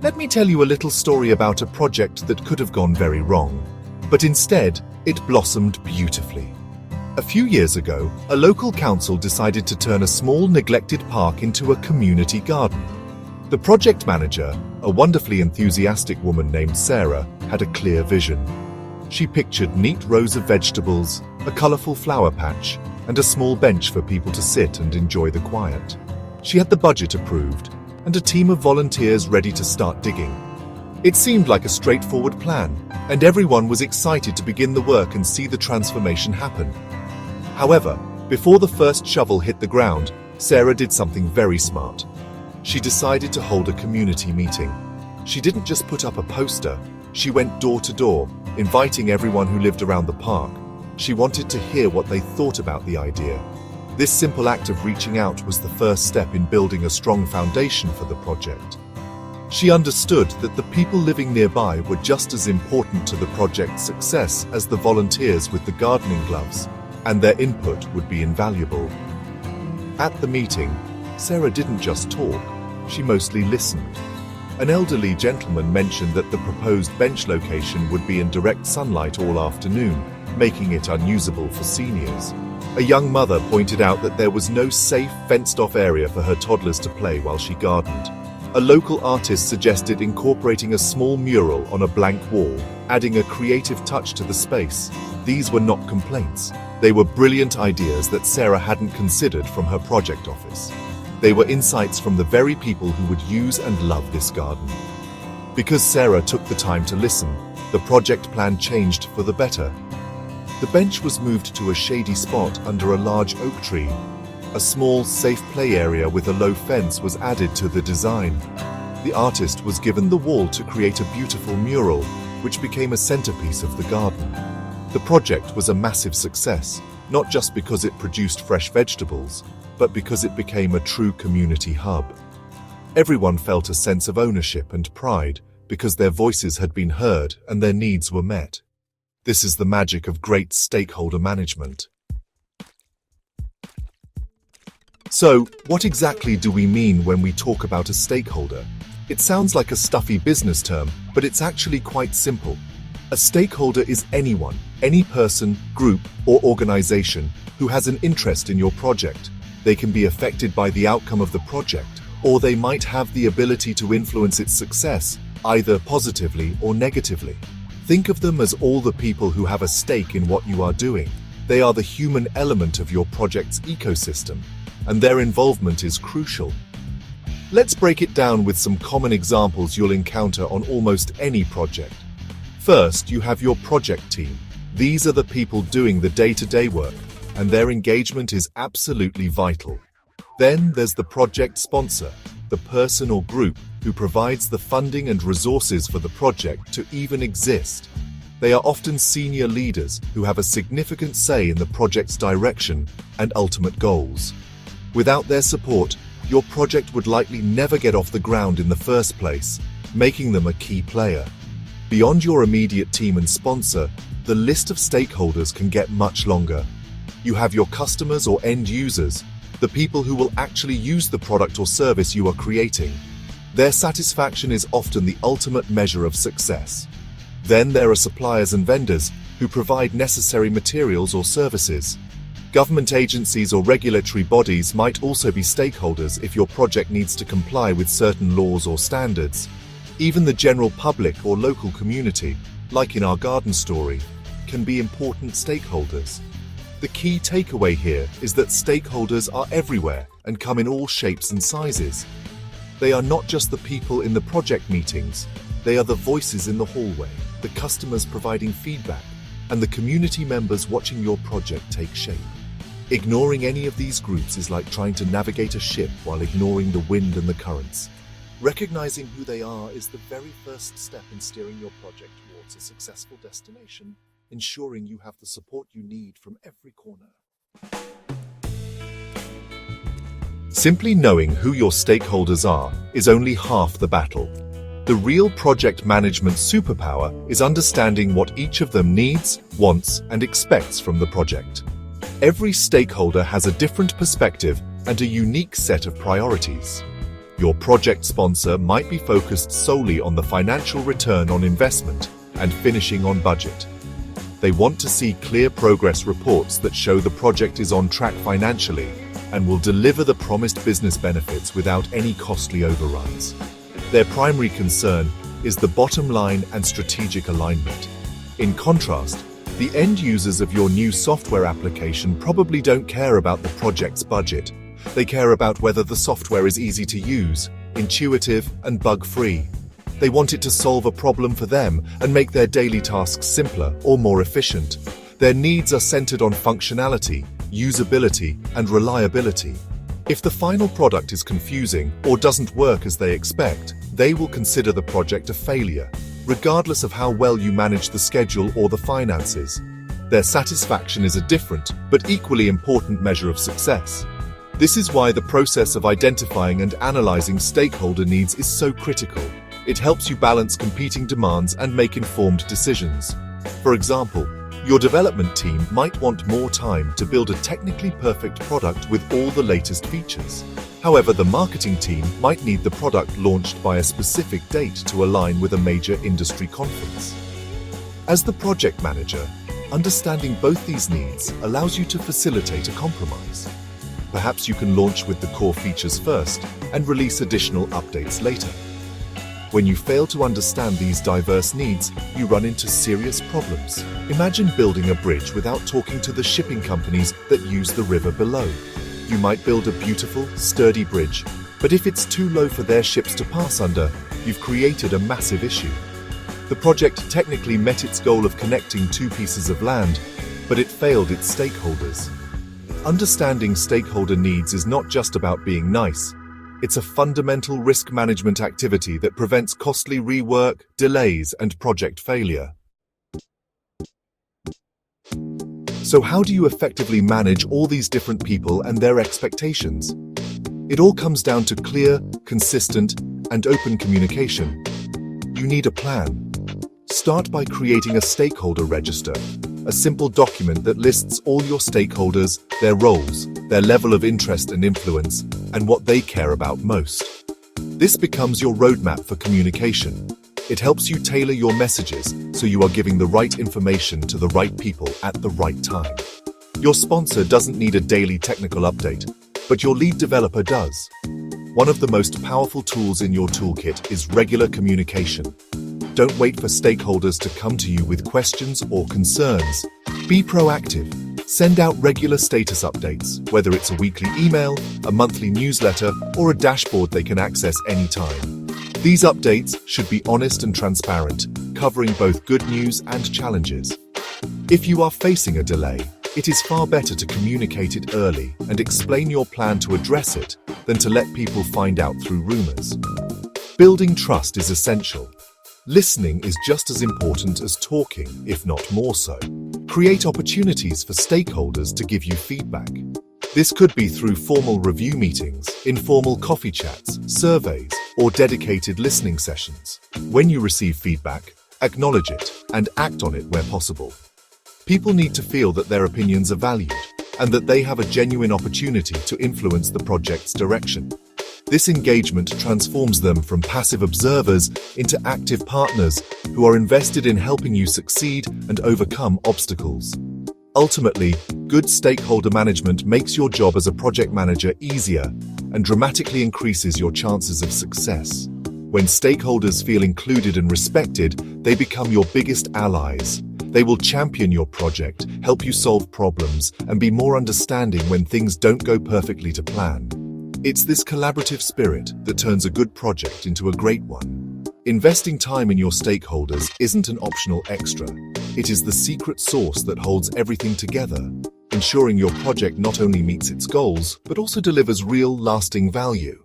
Let me tell you a little story about a project that could have gone very wrong, but instead, it blossomed beautifully. A few years ago, a local council decided to turn a small neglected park into a community garden. The project manager, a wonderfully enthusiastic woman named Sarah, had a clear vision. She pictured neat rows of vegetables, a colorful flower patch, and a small bench for people to sit and enjoy the quiet. She had the budget approved, and a team of volunteers ready to start digging. It seemed like a straightforward plan, and everyone was excited to begin the work and see the transformation happen. However, before the first shovel hit the ground, Sarah did something very smart. She decided to hold a community meeting. She didn't just put up a poster, she went door to door, inviting everyone who lived around the park. She wanted to hear what they thought about the idea. This simple act of reaching out was the first step in building a strong foundation for the project. She understood that the people living nearby were just as important to the project's success as the volunteers with the gardening gloves, and their input would be invaluable. At the meeting, Sarah didn't just talk, she mostly listened. An elderly gentleman mentioned that the proposed bench location would be in direct sunlight all afternoon, making it unusable for seniors. A young mother pointed out that there was no safe, fenced-off area for her toddlers to play while she gardened. A local artist suggested incorporating a small mural on a blank wall, adding a creative touch to the space. These were not complaints. They were brilliant ideas that Sarah hadn't considered from her project office. They were insights from the very people who would use and love this garden. Because Sarah took the time to listen, the project plan changed for the better. The bench was moved to a shady spot under a large oak tree. A small, safe play area with a low fence was added to the design. The artist was given the wall to create a beautiful mural, which became a centerpiece of the garden. The project was a massive success, not just because it produced fresh vegetables, but because it became a true community hub. Everyone felt a sense of ownership and pride because their voices had been heard and their needs were met. This is the magic of great stakeholder management. So, what exactly do we mean when we talk about a stakeholder? It sounds like a stuffy business term, but it's actually quite simple. A stakeholder is anyone, any person, group, or organization who has an interest in your project. They can be affected by the outcome of the project, or they might have the ability to influence its success, either positively or negatively. Think of them as all the people who have a stake in what you are doing. They are the human element of your project's ecosystem, and their involvement is crucial. Let's break it down with some common examples you'll encounter on almost any project. First, you have your project team. These are the people doing the day-to-day work, and their engagement is absolutely vital. Then there's the project sponsor, the person or group who provides the funding and resources for the project to even exist. They are often senior leaders who have a significant say in the project's direction and ultimate goals. Without their support, your project would likely never get off the ground in the first place, making them a key player. Beyond your immediate team and sponsor, the list of stakeholders can get much longer. You have your customers or end users, the people who will actually use the product or service you are creating. Their satisfaction is often the ultimate measure of success. Then there are suppliers and vendors who provide necessary materials or services. Government agencies or regulatory bodies might also be stakeholders if your project needs to comply with certain laws or standards. Even the general public or local community, like in our garden story, can be important stakeholders. The key takeaway here is that stakeholders are everywhere and come in all shapes and sizes. They are not just the people in the project meetings, they are the voices in the hallway, the customers providing feedback, and the community members watching your project take shape. Ignoring any of these groups is like trying to navigate a ship while ignoring the wind and the currents. Recognizing who they are is the very first step in steering your project towards a successful destination, ensuring you have the support you need from every corner. Simply knowing who your stakeholders are is only half the battle. The real project management superpower is understanding what each of them needs, wants, and expects from the project. Every stakeholder has a different perspective and a unique set of priorities. Your project sponsor might be focused solely on the financial return on investment and finishing on budget. They want to see clear progress reports that show the project is on track financially and will deliver the promised business benefits without any costly overruns. Their primary concern is the bottom line and strategic alignment. In contrast, the end users of your new software application probably don't care about the project's budget. They care about whether the software is easy to use, intuitive, and bug-free. They want it to solve a problem for them and make their daily tasks simpler or more efficient. Their needs are centered on functionality, usability, and reliability. If the final product is confusing or doesn't work as they expect, they will consider the project a failure, regardless of how well you manage the schedule or the finances. Their satisfaction is a different, but equally important measure of success. This is why the process of identifying and analyzing stakeholder needs is so critical. It helps you balance competing demands and make informed decisions. For example, your development team might want more time to build a technically perfect product with all the latest features. However, the marketing team might need the product launched by a specific date to align with a major industry conference. As the project manager, understanding both these needs allows you to facilitate a compromise. Perhaps you can launch with the core features first and release additional updates later. When you fail to understand these diverse needs, you run into serious problems. Imagine building a bridge without talking to the shipping companies that use the river below. You might build a beautiful, sturdy bridge, but if it's too low for their ships to pass under, you've created a massive issue. The project technically met its goal of connecting two pieces of land, but it failed its stakeholders. Understanding stakeholder needs is not just about being nice. It's a fundamental risk management activity that prevents costly rework, delays, and project failure. So how do you effectively manage all these different people and their expectations? It all comes down to clear, consistent, and open communication. You need a plan. Start by creating a stakeholder register, a simple document that lists all your stakeholders, their roles, their level of interest and influence, and what they care about most. This becomes your roadmap for communication. It helps you tailor your messages so you are giving the right information to the right people at the right time. Your sponsor doesn't need a daily technical update, but your lead developer does. One of the most powerful tools in your toolkit is regular communication. Don't wait for stakeholders to come to you with questions or concerns. Be proactive. Send out regular status updates, whether it's a weekly email, a monthly newsletter, or a dashboard they can access anytime. These updates should be honest and transparent, covering both good news and challenges. If you are facing a delay, it is far better to communicate it early and explain your plan to address it than to let people find out through rumors. Building trust is essential. Listening is just as important as talking, if not more so. Create opportunities for stakeholders to give you feedback. This could be through formal review meetings, informal coffee chats, surveys, or dedicated listening sessions. When you receive feedback, acknowledge it and act on it where possible. People need to feel that their opinions are valued and that they have a genuine opportunity to influence the project's direction. This engagement transforms them from passive observers into active partners who are invested in helping you succeed and overcome obstacles. Ultimately, good stakeholder management makes your job as a project manager easier and dramatically increases your chances of success. When stakeholders feel included and respected, they become your biggest allies. They will champion your project, help you solve problems, and be more understanding when things don't go perfectly to plan. It's this collaborative spirit that turns a good project into a great one. Investing time in your stakeholders isn't an optional extra. It is the secret sauce that holds everything together, ensuring your project not only meets its goals, but also delivers real, lasting value.